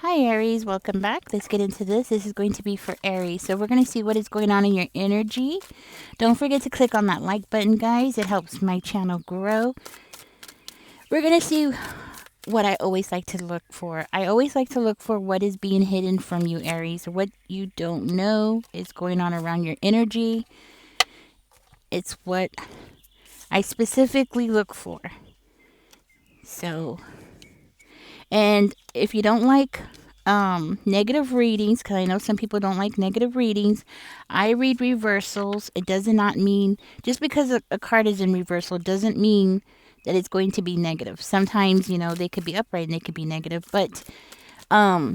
Hi Aries, welcome back. Let's get into this. This is going to be for Aries. So we're going to see what is going on in your energy. Don't forget to click on that like button, guys. It helps my channel grow. We're going to see what I always like to look for. I always like to look for what is being hidden from you, Aries. What you don't know is going on around your energy. It's what I specifically look for. So, and if you don't like negative readings, because I know some people don't like negative readings, I read reversals. It does not mean, just because a card is in reversal doesn't mean that it's going to be negative. Sometimes, they could be upright and they could be negative, but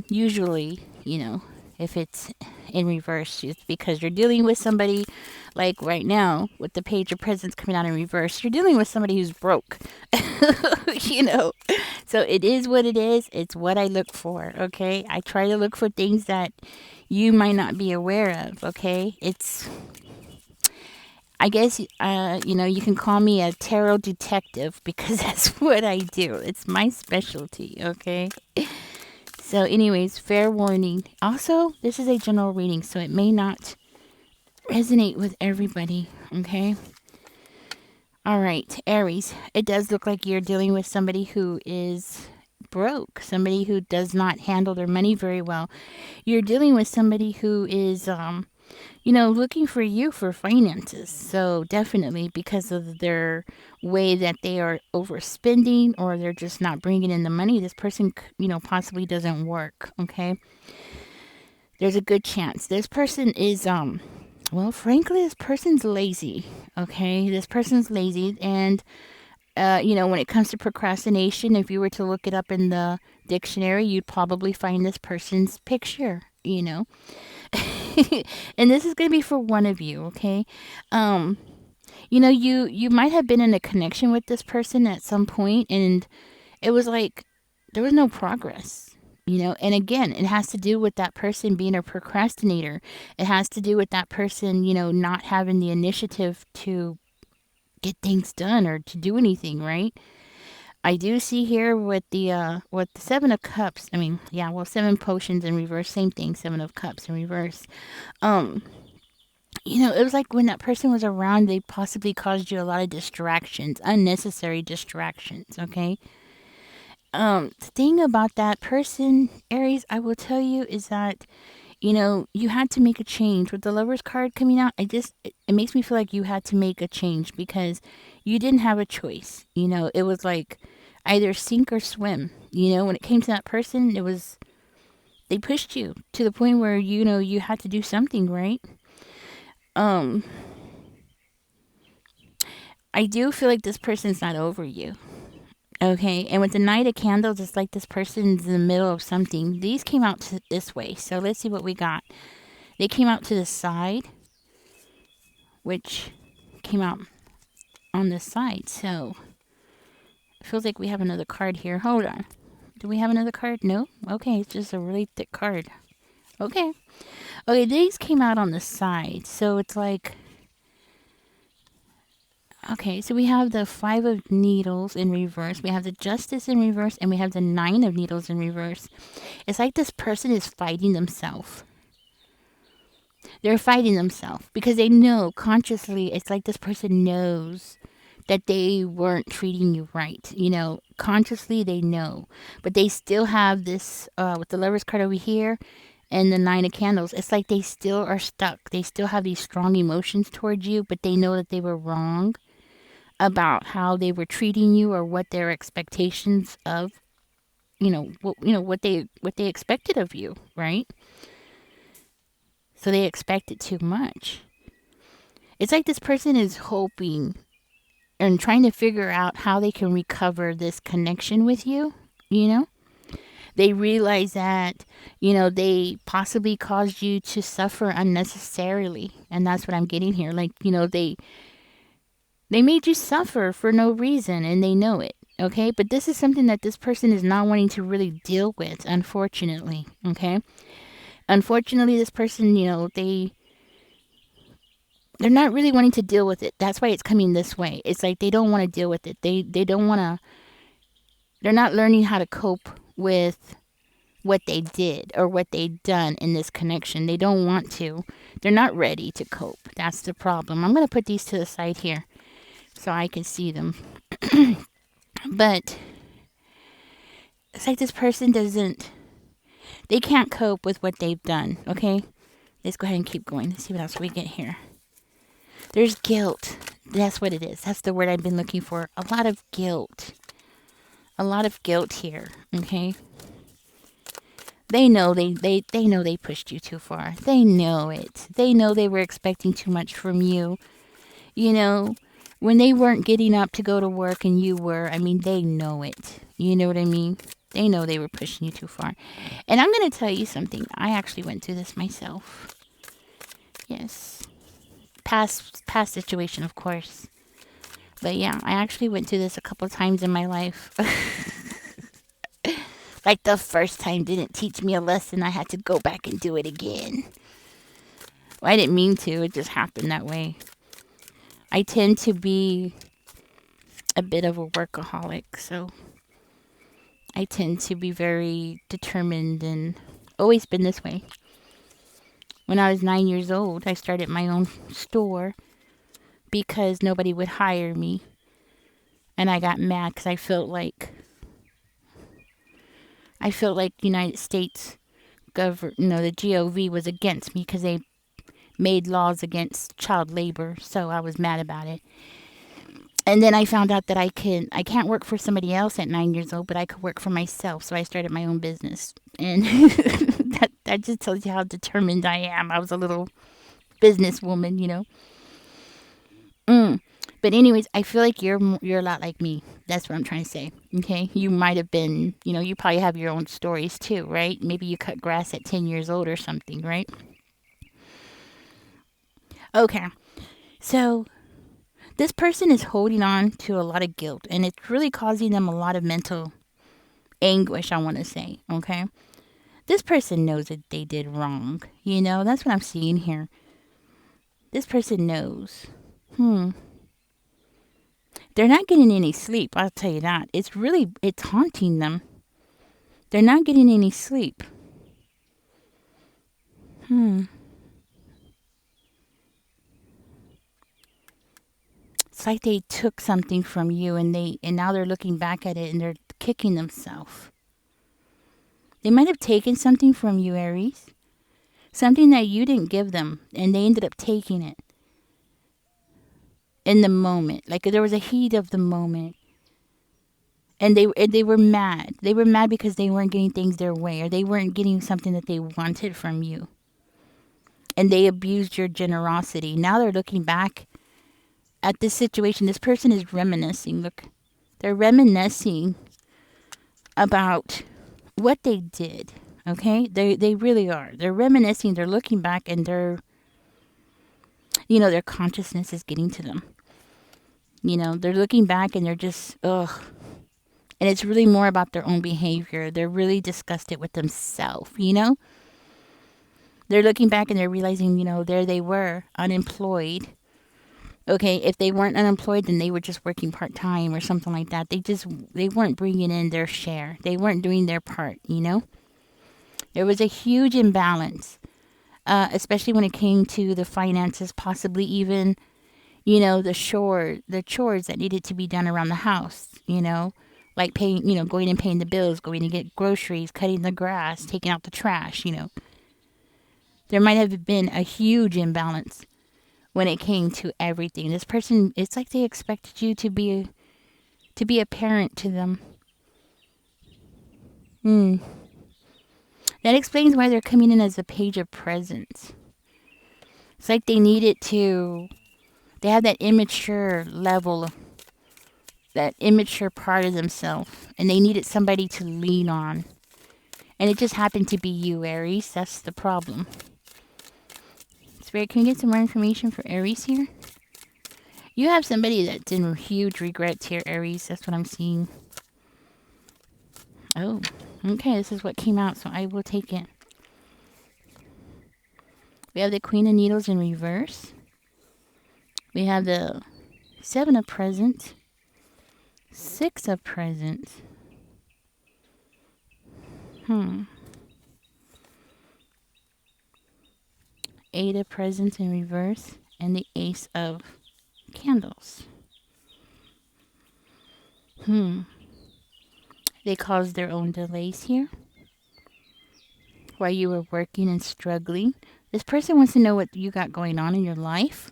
usually, if it's in reverse, it's because you're dealing with somebody, like right now with the Page of Presents coming out in reverse, you're dealing with somebody who's broke. So it is what it is. It's what I look for. Okay, I try to look for things that you might not be aware of. Okay, I guess you can call me a tarot detective because that's what I do. It's my specialty. Okay. So, anyways, fair warning. Also, this is a general reading, so it may not resonate with everybody, okay? All right, Aries, it does look like you're dealing with somebody who is broke, somebody who does not handle their money very well. You're dealing with somebody who is, looking for you for finances. So definitely because of their way that they are overspending or they're just not bringing in the money, this person, possibly doesn't work. Okay. There's a good chance this person is, well, frankly, this person's lazy. Okay. This person's lazy. And, when it comes to procrastination, if you were to look it up in the dictionary, you'd probably find this person's picture. And this is going to be for one of you, okay? You might have been in a connection with this person at some point, and it was like there was no progress. And again, it has to do with that person being a procrastinator. It has to do with that person, not having the initiative to get things done or to do anything, right? I do see here with the 7 of Cups. I mean, yeah, well, 7 potions in reverse, same thing. 7 of Cups in reverse. Um, it was like when that person was around, they possibly caused you a lot of distractions, unnecessary distractions. Okay. The thing about that person, Aries, I will tell you is that you had to make a change with the Lovers card coming out. It makes me feel like you had to make a change because you didn't have a choice. It was like either sink or swim. When it came to that person, they pushed you to the point where you had to do something, right? Um, I do feel like this person's not over you. Okay, and with the Knight of Candles, it's like this person's in the middle of something. These came out this way, so let's see what we got. They came out to the side, which came out on this side, so it feels like we have another card here. Hold on. Do we have another card? No? Okay, it's just a really thick card. Okay. Okay, these came out on the side, so it's like... Okay, so we have the 5 of Needles in reverse, we have the Justice in reverse, and we have the 9 of Needles in reverse. It's like this person is fighting themselves. They're fighting themselves because they know consciously, it's like this person knows that they weren't treating you right. Consciously they know, but they still have this, with the Lovers card over here and the 9 of Candles, it's like they still are stuck. They still have these strong emotions towards you, but they know that they were wrong about how they were treating you or what their expectations of what they expected of you, right? So they expected too much. It's like this person is hoping and trying to figure out how they can recover this connection with you. They realize that they possibly caused you to suffer unnecessarily, and that's what I'm getting here. Like, they made you suffer for no reason, and they know it. Okay, but this is something that this person is not wanting to really deal with, unfortunately. Okay, unfortunately, this person, they're not really wanting to deal with it. That's why it's coming this way. It's like they don't want to deal with it. They don't want to. They're not learning how to cope with what they did or what they done in this connection. They don't want to. They're not ready to cope. That's the problem. I'm going to put these to the side here so I can see them. But it's like this person doesn't, they can't cope with what they've done, okay? Let's go ahead and keep going. Let's see what else we get here. There's guilt. That's what it is. That's the word I've been looking for. A lot of guilt. A lot of guilt here, okay? They know they know they pushed you too far. They know it. They know they were expecting too much from you. You know, when they weren't getting up to go to work and you were, I mean, they know it. You know what I mean? They know they were pushing you too far. And I'm going to tell you something. I actually went through this myself. Yes. Past situation, of course. But yeah, I actually went through this a couple times in my life. Like the first time didn't teach me a lesson. I had to go back and do it again. Well, I didn't mean to. It just happened that way. I tend to be a bit of a workaholic, so I tend to be very determined and always been this way. When I was 9 years old, I started my own store because nobody would hire me. And I got mad because I felt like United States the GOV was against me because they made laws against child labor. So I was mad about it. And then I found out that I can't work for somebody else at 9 years old, but I could work for myself. So I started my own business. And that just tells you how determined I am. I was a little businesswoman, you know. But anyways, I feel like you're a lot like me. That's what I'm trying to say. Okay, you might have been, you probably have your own stories too, right? Maybe you cut grass at 10 years old or something, right? Okay, so this person is holding on to a lot of guilt, and it's really causing them a lot of mental anguish, I want to say. Okay, this person knows that they did wrong. That's what I'm seeing here. This person knows. They're not getting any sleep, I'll tell you that. It's haunting them. They're not getting any sleep. It's like they took something from you and now they're looking back at it and they're kicking themselves. They might have taken something from you, Aries. Something that you didn't give them, and they ended up taking it. In the moment. Like there was a heat of the moment. And they were mad. They were mad because they weren't getting things their way, or they weren't getting something that they wanted from you. And they abused your generosity. Now they're looking back at this situation. This person is reminiscing. Look, they're reminiscing about what they did. Okay? They really are. They're reminiscing. They're looking back, and their consciousness is getting to them. They're looking back and they're just, ugh. And it's really more about their own behavior. They're really disgusted with themselves, They're looking back and they're realizing, there they were, unemployed. Okay, if they weren't unemployed, then they were just working part-time or something like that. They weren't bringing in their share. They weren't doing their part, There was a huge imbalance, especially when it came to the finances, possibly even the chores that needed to be done around the house, like paying, going and paying the bills, going to get groceries, cutting the grass, taking out the trash, There might have been a huge imbalance when it came to everything. This person, it's like they expected you to be a parent to them. That explains why they're coming in as a page of presents. It's like they have that immature level, that immature part of themselves, and they needed somebody to lean on. And it just happened to be you, Aries. That's the problem. Spirit, can we get some more information for Aries here? You have somebody that's in huge regrets here, Aries. That's what I'm seeing. Oh, okay. This is what came out, so I will take it. We have the Queen of Needles in reverse. We have the Seven of Presents. Six of Presents. Eight of Presents in reverse, and the Ace of Candles. They caused their own delays here while you were working and struggling. This person wants to know what you got going on in your life.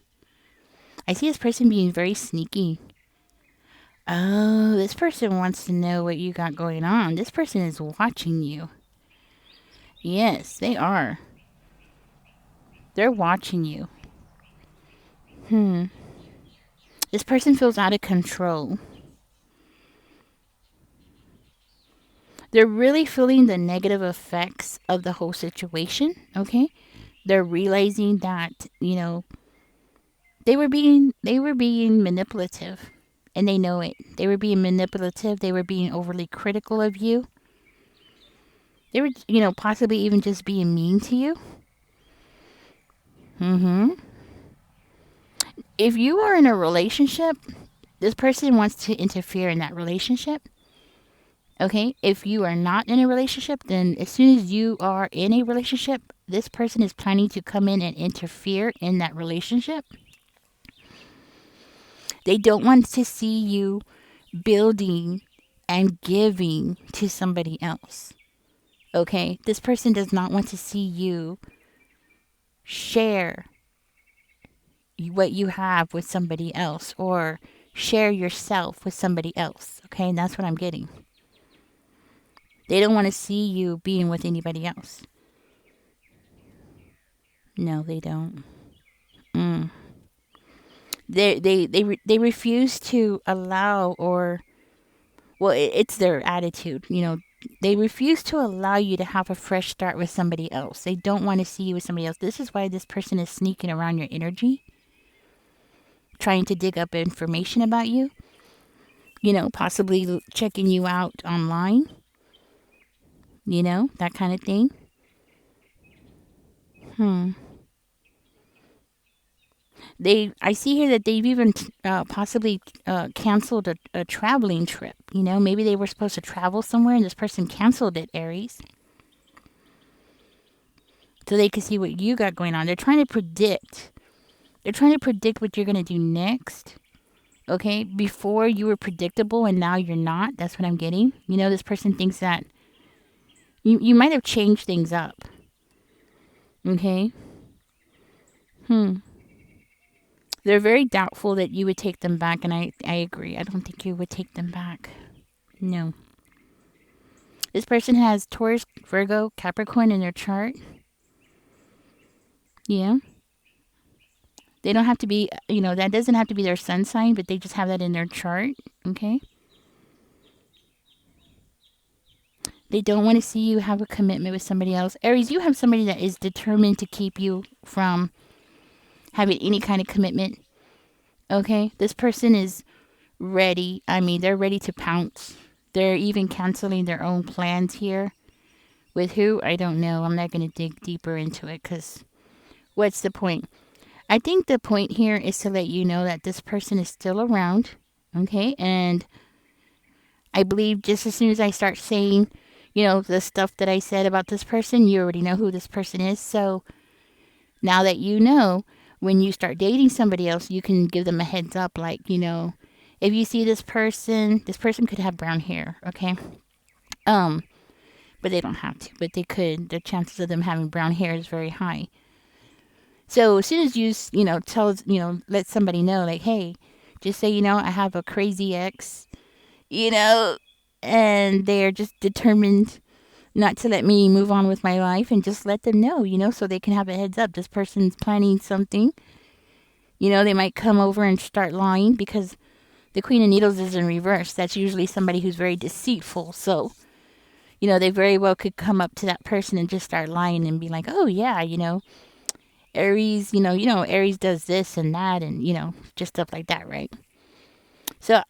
I see this person being very sneaky. Oh, this person wants to know what you got going on. This person is watching you. Yes, they are. They're watching you. This person feels out of control. They're really feeling the negative effects of the whole situation, okay? They're realizing that, they were being manipulative, and they know it. They were being manipulative. They were being overly critical of you. They were, possibly even just being mean to you. If you are in a relationship, this person wants to interfere in that relationship. Okay, if you are not in a relationship, then as soon as you are in a relationship, this person is planning to come in and interfere in that relationship. They don't want to see you building and giving to somebody else. Okay, this person does not want to see you share what you have with somebody else or share yourself with somebody else. Okay, and that's what I'm getting. They don't want to see you being with anybody else. No, they don't. They refuse to allow, or well, it's their attitude. They refuse to allow you to have a fresh start with somebody else. They don't want to see you with somebody else. This is why this person is sneaking around your energy, trying to dig up information about you. Possibly checking you out online. That kind of thing. I see here that they've even possibly canceled a traveling trip. Maybe they were supposed to travel somewhere and this person canceled it, Aries. So they can see what you got going on. They're trying to predict. They're trying to predict what you're going to do next. Okay? Before you were predictable and now you're not. That's what I'm getting. This person thinks that you might have changed things up. Okay? They're very doubtful that you would take them back, and I agree. I don't think you would take them back. No. This person has Taurus, Virgo, Capricorn in their chart. Yeah. They don't have to be, that doesn't have to be their sun sign, but they just have that in their chart. Okay? They don't want to see you have a commitment with somebody else. Aries, you have somebody that is determined to keep you from having any kind of commitment. Okay? This person is ready. They're ready to pounce. They're even canceling their own plans here. With who? I don't know. I'm not going to dig deeper into it because what's the point? I think the point here is to let you know that this person is still around. Okay? And I believe just as soon as I start saying, the stuff that I said about this person, you already know who this person is. So now that you know, when you start dating somebody else, you can give them a heads up. Like, if you see this person could have brown hair. Okay? But they don't have to. But they could. The chances of them having brown hair is very high. So as soon as you, let somebody know, like, hey, just say, I have a crazy ex, and they're just determined not to let me move on with my life, and just let them know, so they can have a heads up. This person's planning something. They might come over and start lying because the Queen of Needles is in reverse. That's usually somebody who's very deceitful. So, they very well could come up to that person and just start lying and be like, oh, yeah, Aries, Aries does this and that and, just stuff like that, right? So,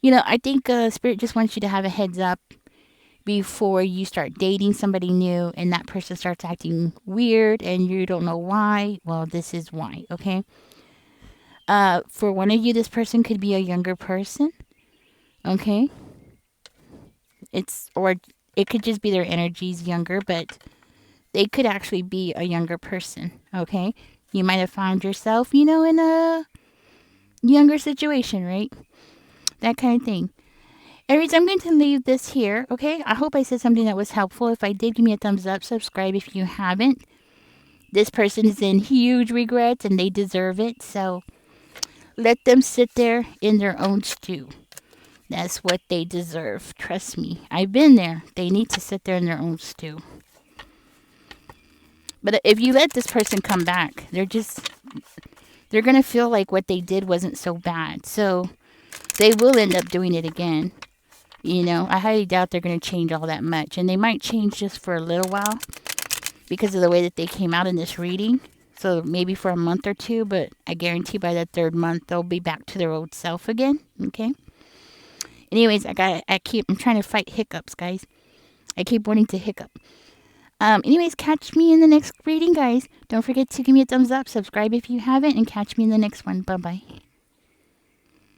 I think Spirit just wants you to have a heads up before you start dating somebody new and that person starts acting weird and you don't know why. Well, this is why, okay? For one of you, this person could be a younger person, okay? Or it could just be their energies younger, but they could actually be a younger person, okay? You might have found yourself, you know, in a younger situation, right? That kind of thing. Aries, I'm going to leave this here, okay? I hope I said something that was helpful. If I did, give me a thumbs up. Subscribe if you haven't. This person is in huge regrets and they deserve it. So let them sit there in their own stew. That's what they deserve. Trust me. I've been there. They need to sit there in their own stew. But if you let this person come back, they're going to feel like what they did wasn't so bad. So they will end up doing it again. You know, I highly doubt they're going to change all that much. And they might change just for a little while because of the way that they came out in this reading. So maybe for a month or two, but I guarantee by the third month, they'll be back to their old self again. Okay? Anyways, I'm trying to fight hiccups, guys. I keep wanting to hiccup. Anyways, catch me in the next reading, guys. Don't forget to give me a thumbs up, subscribe if you haven't, and catch me in the next one. Bye-bye.